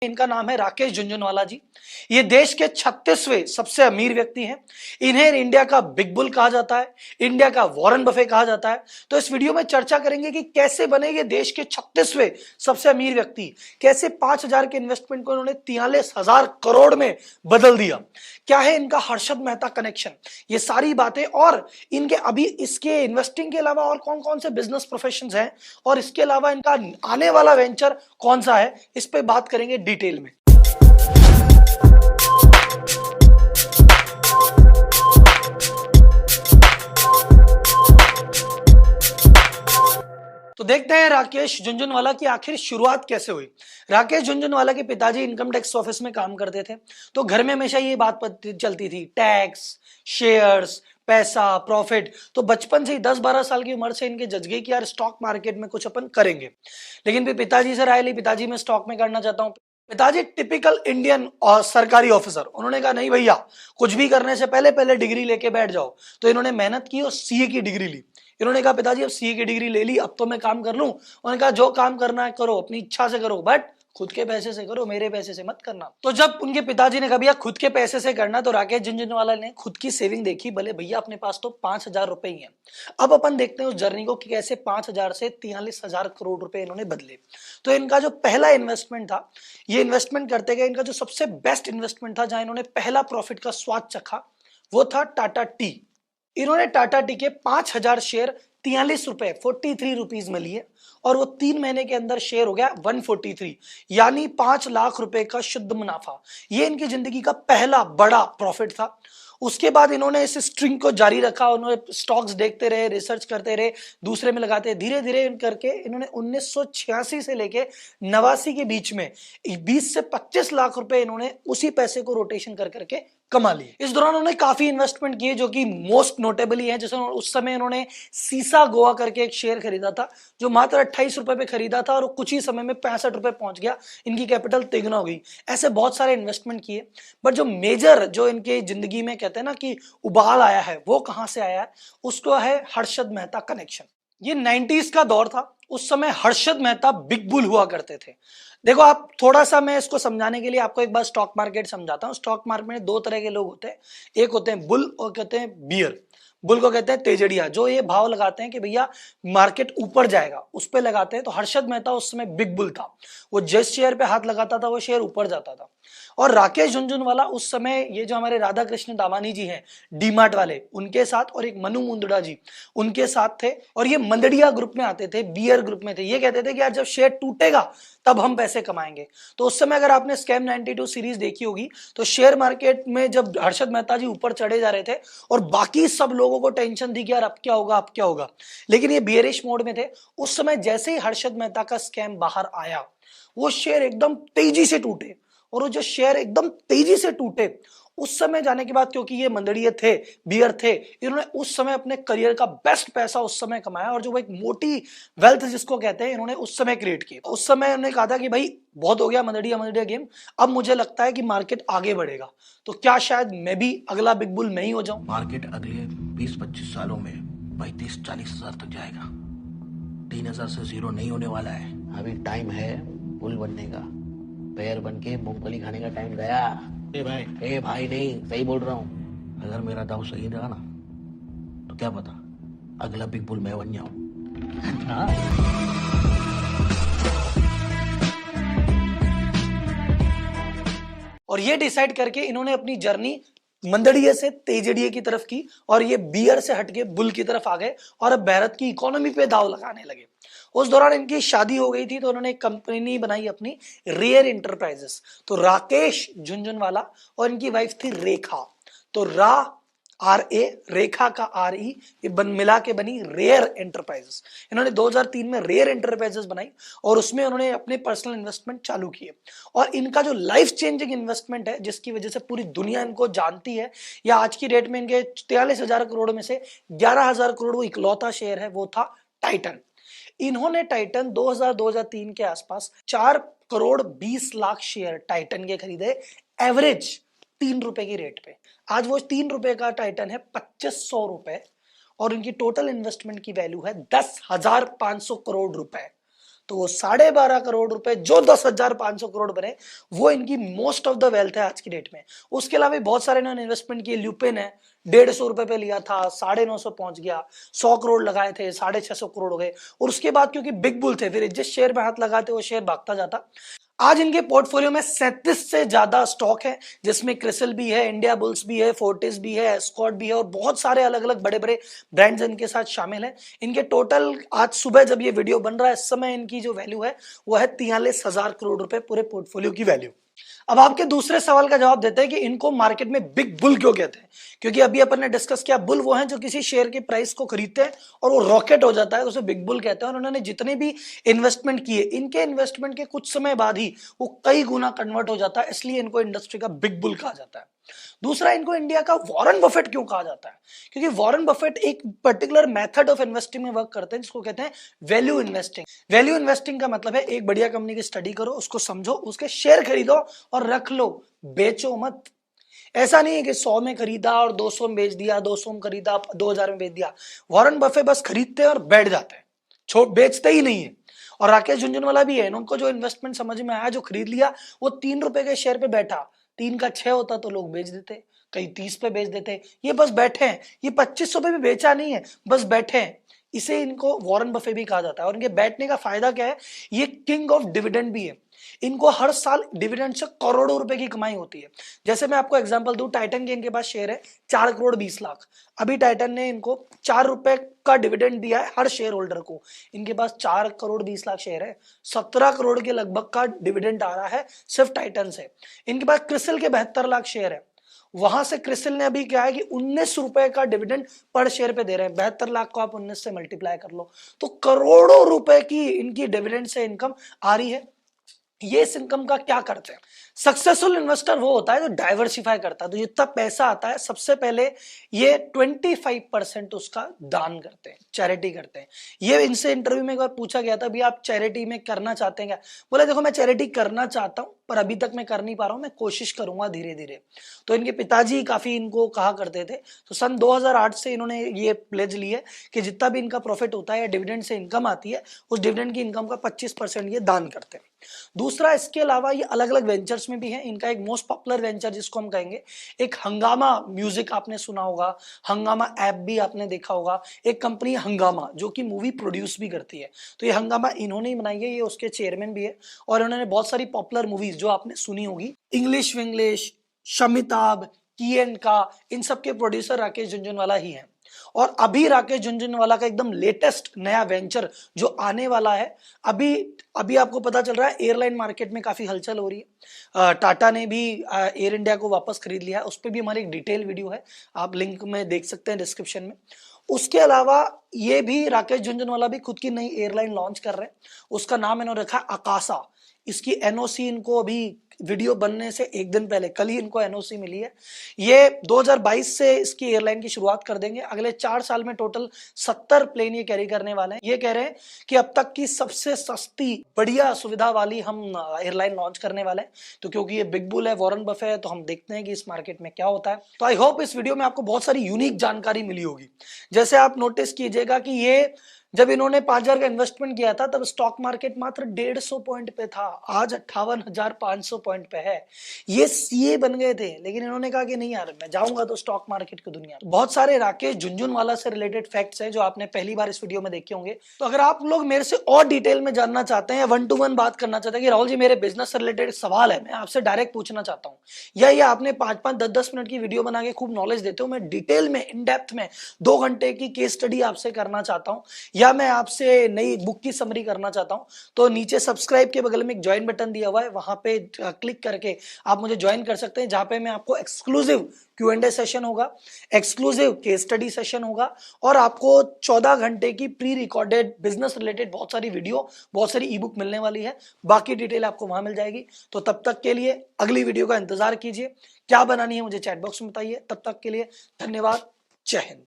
इनका नाम है राकेश झुनझुनवाला जी। ये देश के 36वें सबसे अमीर व्यक्ति हैं। इन्हें इंडिया का बिग बुल कहा जाता है, इंडिया का वॉरेन बफे कहा जाता है। तो इस वीडियो में चर्चा करेंगे कि कैसे बने ये देश के 36वें सबसे अमीर व्यक्ति, कैसे 5,000 के इन्वेस्टमेंट को इन्होंने 43,000 करोड़ में बदल दिया, क्या है इनका हर्षद मेहता कनेक्शन, ये सारी बातें और इनके अभी इसके इन्वेस्टिंग के अलावा और कौन कौन से बिजनेस प्रोफेशंस हैं और इसके अलावा इनका आने वाला वेंचर कौन सा है, इस पे बात करेंगे डिटेल में। तो देखते हैं राकेश झुनझुनवाला की आखिर शुरुआत कैसे हुई। राकेश झुनझुनवाला के पिताजी इनकम टैक्स ऑफिस में काम करते थे, तो घर में हमेशा ये बात चलती थी, टैक्स, शेयर्स, पैसा, प्रॉफिट। तो बचपन से ही 10-12 साल की उम्र से इनके जज गए कि यार स्टॉक मार्केट में कुछ अपन करेंगे। लेकिन फिर पिताजी से राय ली, पिताजी मैं स्टॉक में करना चाहता हूँ। पिताजी टिपिकल इंडियन और सरकारी ऑफिसर, उन्होंने कहा नहीं भैया, कुछ भी करने से पहले पहले डिग्री लेके बैठ जाओ। तो इन्होंने मेहनत की और सीए की डिग्री ली। इन्होंने कहा पिताजी अब सीए की डिग्री ले ली, अब तो मैं काम कर लूं। उन्होंने कहा जो काम करना है करो, अपनी इच्छा से करो, बट खुद के पैसे से करो, मेरे पैसे से मत करना। तो जब उनके पिताजी ने कहा भैया खुद के पैसे से करना, तो राकेश झुनझुनवाला ने खुद की सेविंग देखी। भले भैया अपने पास तो 5,000 रुपए ही है। अब अपन देखते हैं उस जर्नी को कि कैसे 5,000 से 43,000 करोड़ रुपए इन्होंने बदले। तो इनका जो पहला इन्वेस्टमेंट था, ये इन्वेस्टमेंट करते गए, इनका जो सबसे बेस्ट इन्वेस्टमेंट था, जहां इन्होंने पहला प्रॉफिट का स्वाद चखा, वो था टाटा टी। इन्होंने टाटा टी के 5,000 शेयर 43 रुपए 43 रुपीज में लिए और वो 3 महीने के अंदर शेयर हो गया 143, यानी 5 लाख रुपए का शुद्ध मुनाफा। ये इनकी जिंदगी का पहला बड़ा प्रॉफिट था। उसके बाद इन्होंने इस स्ट्रिंग को जारी रखा, उन्होंने स्टॉक्स देखते रहे, रिसर्च करते रहे, दूसरे में लगाते, धीरे धीरे करके इन्होंने 1986 से लेके 89 के बीच में 20 से 25 लाख रुपए इन्होंने उसी पैसे को रोटेशन कर करके कमा लिए। इस दौरान उन्होंने काफी इन्वेस्टमेंट किए, जो कि मोस्ट नोटेबली है। जैसे उस समय उन्होंने सीसा गोवा करके एक शेयर खरीदा था, जो मात्र 28 रुपए पे खरीदा था और कुछ ही समय में 65 रुपए पहुंच गया, इनकी कैपिटल तिगुना हो गई। ऐसे बहुत सारे इन्वेस्टमेंट किए, बट जो मेजर जो इनके जिंदगी में कहते हैं ना कि उबाल आया है, वो कहां से आया है, उसको है हर्षद मेहता कनेक्शन। ये 90s का दौर था। उस समय हर्षद मेहता बिग बुल हुआ करते थे। देखो आप थोड़ा सा, मैं इसको समझाने के लिए आपको एक बार स्टॉक मार्केट समझाता हूं। स्टॉक मार्केट में 2 तरह के लोग होते हैं, एक होते हैं बुल और कहते हैं बियर। बुल को कहते हैं तेजड़िया, जो ये भाव लगाते हैं कि भैया मार्केट ऊपर जाएगा, उस पे लगाते हैं। तो हर्षद मेहता उस समय बिग बुल था, वो जिस शेयर पे हाथ लगाता था वो शेयर ऊपर जाता था। और राकेश झुनझुनवाला उस समय, ये जो हमारे राधा कृष्ण दावानी जी हैं डीमार्ट वाले, उनके साथ, और एक मनु मुंदड़ा जी उनके साथ थे, और ये मंदड़िया ग्रुप में आते थे, बियर ग्रुप में थे। ये कहते थे कि यार जब शेयर टूटेगा तब हम पैसे कमाएंगे। तो उस समय अगर आपने स्कैम 92 सीरीज देखी होगी, तो शेयर मार्केट में जब हर्षद मेहता जी ऊपर चढ़े जा रहे थे और बाकी सब लोगों को टेंशन थी कि यार अब क्या होगा, अब क्या होगा, लेकिन ये बियरिश मोड में थे। उस समय जैसे ही हर्षद मेहता का स्कैम बाहर आया, वो शेयर एकदम तेजी से टूटे, और वो जो शेयर एकदम तेजी से टूटे, उस समय जाने के बाद, क्योंकि ये मंदड़िए थे, बियर थे, इन्होंने उस समय अपने करियर का बेस्ट पैसा उस समय कमाया, और जो वो एक मोटी वेल्थ जिसको कहते हैं, इन्होंने उस समय क्रिएट की। उस समय उन्होंने कहा था कि भाई बहुत हो गया मंदड़िया गेम, अब मुझे लगता है कि मार्केट आगे बढ़ेगा, तो क्या शायद मैं भी अगला बिग बुल में ही हो जाऊं। मार्केट अगले 20-25 सालों में 35-40 हजार तक जाएगा। 3,000 से जीरो नहीं होने वाला है। अभी टाइम है बुल बनने का, पैर बन के मूंगफली खाने का टाइम गया। ए भाई नहीं, सही बोल रहा हूँ। अगर मेरा दाव सही रहा ना, तो क्या पता अगला बिग बुल मैं बन जाऊं। हाँ? और ये डिसाइड करके इन्होंने अपनी जर्नी मंदड़िए से तेजड़िए की तरफ की, और ये बियर से हटके बुल की तरफ आ गए, और अब भारत की इकोनॉमी पे दाव लगाने लगे। उस दौरान इनकी शादी हो गई थी, तो उन्होंने एक कंपनी बनाई अपनी, रेयर एंटरप्राइजेस। तो राकेश झुनझुनवाला और इनकी वाइफ थी रेखा। तो RA, रेखा का RE, ये मिला के बनी रेयर एंटरप्राइजेस। इन्होंने 2003 में रेयर एंटरप्राइजेस बनाई, और उसमें उन्होंने अपने पर्सनल इन्वेस्टमेंट चालू किए। और इनका जो लाइफ चेंजिंग इन्वेस्टमेंट है, जिसकी वजह से पूरी दुनिया इनको जानती है, या आज की डेट में इनके 43,000 करोड़ में से 11,000 करोड़ वो इकलौता शेयर है, वो था टाइटन। इन्होंने टाइटन 2000-2003 के आसपास 4 करोड़ 20 लाख शेयर टाइटन के खरीदे, एवरेज 3 रुपए की रेट पे। आज वो 3 रुपए का टाइटन है 2500 रुपए, और इनकी टोटल इन्वेस्टमेंट की वैल्यू है 10,500 करोड़ रुपए। तो वो 12.5 करोड़ रुपए जो 10,500 करोड़ बने, वो इनकी मोस्ट ऑफ द वेल्थ है आज की डेट में। उसके अलावा बहुत सारे इन्होंने इन्वेस्टमेंट किए। ल्यूपिन है, 150 रुपए पे लिया था, 950 पहुंच गया, 100 करोड़ लगाए थे, 650 करोड़ हो गए। और उसके बाद क्योंकि बिग बुल थे, फिर जिस शेयर में हाथ लगाते वो शेयर भागता जाता। आज इनके पोर्टफोलियो में 37 से ज्यादा स्टॉक है, जिसमें क्रिसिल भी है, इंडिया बुल्स भी है, फोर्टिस भी है, एस्कॉर्ट भी है, और बहुत सारे अलग अलग बड़े बड़े ब्रांड्स इनके साथ शामिल है। इनके टोटल आज सुबह जब ये वीडियो बन रहा है, इस समय इनकी जो वैल्यू है वो है 43,000 करोड़ रुपए, पूरे पोर्टफोलियो की वैल्यू। अब आपके दूसरे सवाल का जवाब देते हैं कि इनको मार्केट में बिग बुल क्यों कहते हैं। क्योंकि अभी अपन ने डिस्कस किया, बुल वो हैं जो किसी शेयर के प्राइस को खरीदते हैं और वो रॉकेट हो जाता है, तो उसे बिग बुल कहते हैं। और उन्होंने जितने भी इन्वेस्टमेंट किए, इनके इन्वेस्टमेंट के कुछ समय बाद ही वो कई गुना कन्वर्ट हो जाता है, इसलिए इनको इंडस्ट्री का बिग बुल कहा जाता है। दूसरा, इनको इंडिया का वॉरेन बफेट क्यों कहा जाता है, क्योंकि वॉरेन बफेट एक पर्टिकुलर मेथड ऑफ इन्वेस्टिंग में वर्क करते हैं जिसको कहते हैं वैल्यू इन्वेस्टिंग। वैल्यू इन्वेस्टिंग का मतलब है एक बढ़िया कंपनी की स्टडी करो, उसको समझो, उसके शेयर खरीदो और रख लो, बेचो मत। ऐसा नहीं है कि 100 में खरीदा और 200 में बेच दिया, 200 में खरीदा 2000 में बेच दिया। वॉरेन बफेट बस खरीदते हैं और बैठ जाते हैं, छोड़ बेचते ही नहीं है। और राकेश झुनझुनवाला भी है, उनको जो इन्वेस्टमेंट समझ में आया, जो खरीद लिया, वो 3 रुपए के शेयर पे बैठा, 3 का 6 होता तो लोग बेच देते, कई 30 पे बेच देते। ये बस बैठे हैं, ये 2500 पे भी बेचा नहीं है, बस बैठे हैं। इसे इनको वॉरेन बफे भी कहा जाता है। और इनके बैठने का फायदा क्या है, ये किंग ऑफ डिविडेंड भी है। इनको हर साल डिविडेंड से करोड़ों रुपए की कमाई होती है। जैसे मैं आपको एग्जांपल दूं, टाइटन के इनके पास शेयर है 4 करोड़ 20 लाख। अभी टाइटन ने इनको 4 रुपए का डिविडेंड दिया है हर शेयर होल्डर को। इनके पास 4 करोड़ 20 लाख शेयर है, 17 करोड़ के लगभग का डिविडेंड आ रहा है सिर्फ टाइटन से। इनके पास क्रिसिल के 72 लाख शेयर है, वहां से क्रिसिल ने अभी क्या है कि 19 रुपए का डिविडेंड पर शेयर पे दे रहे हैं। 72 लाख को आप 19 से मल्टीप्लाई कर लो, तो करोड़ों रुपए की इनकी डिविडेंड से इनकम आ रही है। ये इस इनकम का क्या करते हैं? सक्सेसफुल इन्वेस्टर वो होता है जो डाइवर्सिफाई करता है। तो जितना पैसा आता है, सबसे पहले ये 25% उसका दान करते हैं, चैरिटी करते हैं। ये इनसे इंटरव्यू में एक बार पूछा गया था, भी आप चैरिटी में करना चाहते हैं क्या? बोले देखो, मैं चैरिटी करना चाहता हूं, पर अभी तक मैं कर नहीं पा रहा हूं, मैं कोशिश करूंगा धीरे धीरे। तो इनके पिताजी काफी इनको कहा करते थे। तो सन 2008 से इन्होंने ये प्लेज ली है कि जितना भी इनका प्रॉफिट होता है या डिविडेंड से इनकम आती है, उस डिविडेंड की इनकम का 25% ये दान करते हैं। दूसरा, इसके अलावा ये अलग अलग वेंचर्स में भी है। इनका एक मोस्ट पॉपुलर वेंचर जिसको हम कहेंगे, एक हंगामा म्यूजिक आपने सुना होगा, हंगामा ऐप भी आपने देखा होगा। एक कंपनी हंगामा जो कि मूवी प्रोड्यूस भी करती है, तो ये हंगामा इन्होंने ही बनाई है, ये उसके चेयरमैन भी है। और इन्होंने बहुत सारी पॉपुलर मूवीज जो आपने सुनी होगी, इंग्लिश विंग्लिश, शमिताब, की एंड का, इन सब के प्रोड्यूसर राकेश झुनझुनवाला ही है। और अभी राकेश झुनझुनवाला का एकदम लेटेस्ट नया वेंचर जो आने वाला है, अभी अभी आपको पता चल रहा है एयरलाइन मार्केट में काफी हलचल हो रही है। टाटा ने भी एयर इंडिया को वापस खरीद लिया है, उस पर भी हमारी एक डिटेल वीडियो है, आप लिंक में देख सकते हैं डिस्क्रिप्शन में। उसके अलावा ये भी राकेश झुनझुनवाला भी खुद की नई एयरलाइन लॉन्च कर रहे हैं, उसका नाम इन्होंने रखा है आकाशा। इसकी एनओसी इनको अभी वीडियो बनने से एक दिन पहले, कल ही इनको एनओसी मिली है। ये 2022 से इसकी एयरलाइन की शुरुआत कर देंगे। अगले 4 साल में टोटल 70 प्लेन ये कैरी करने वाले हैं। ये कह रहे हैं कि अब तक की सबसे सस्ती बढ़िया सुविधा वाली हम एयरलाइन लॉन्च करने वाले हैं। तो क्योंकि ये बिग बुल है, वॉरेन बफे है, तो हम देखते हैं कि इस मार्केट में क्या होता है। तो आई होप इस वीडियो में आपको बहुत सारी यूनिक जानकारी मिली होगी। जैसे आप नोटिस कीजिएगा कि ये जब इन्होंने 5000 का इन्वेस्टमेंट किया था, तब स्टॉक मार्केट मात्र 150 पॉइंट पे था, आज 58,500 पॉइंट पे है। ये सीए बन गए थे, लेकिन इन्होंने कहा कि नहीं यार, मैं जाऊंगा तो स्टॉक मार्केट की दुनिया। बहुत सारे राकेश झुनझुनवाला से रिलेटेड फैक्ट्स हैं जो आपने पहली बार इस वीडियो में देखे होंगे। तो अगर आप लोग मेरे से और डिटेल में जानना चाहते हैं या 1-to-1 बात करना चाहते हैं कि राहुल जी मेरे बिजनेस से रिलेटेड सवाल है, मैं आपसे डायरेक्ट पूछना चाहता हूँ, या ये आपने 5-5, 10-10 मिनट की वीडियो बना के खूब नॉलेज देते हो, मैं डिटेल में इन डेप्थ में 2 घंटे की केस स्टडी आपसे करना चाहता हूँ, या मैं आपसे नई बुक की समरी करना चाहता हूं, तो नीचे सब्सक्राइब के बगल में एक ज्वाइन बटन दिया हुआ है, वहां पे क्लिक करके आप मुझे ज्वाइन कर सकते हैं, जहां पे मैं आपको एक्सक्लूसिव Q&A सेशन होगा, एक्सक्लूसिव केस स्टडी सेशन होगा, और आपको 14 घंटे की प्री रिकॉर्डेड बिजनेस रिलेटेड बहुत सारी वीडियो, बहुत सारी ई बुक मिलने वाली है। बाकी डिटेल आपको वहां मिल जाएगी। तो तब तक के लिए अगली वीडियो का इंतजार कीजिए। क्या बनानी है मुझे चैट बॉक्स में बताइए। तब तक के लिए धन्यवाद। जय हिंद।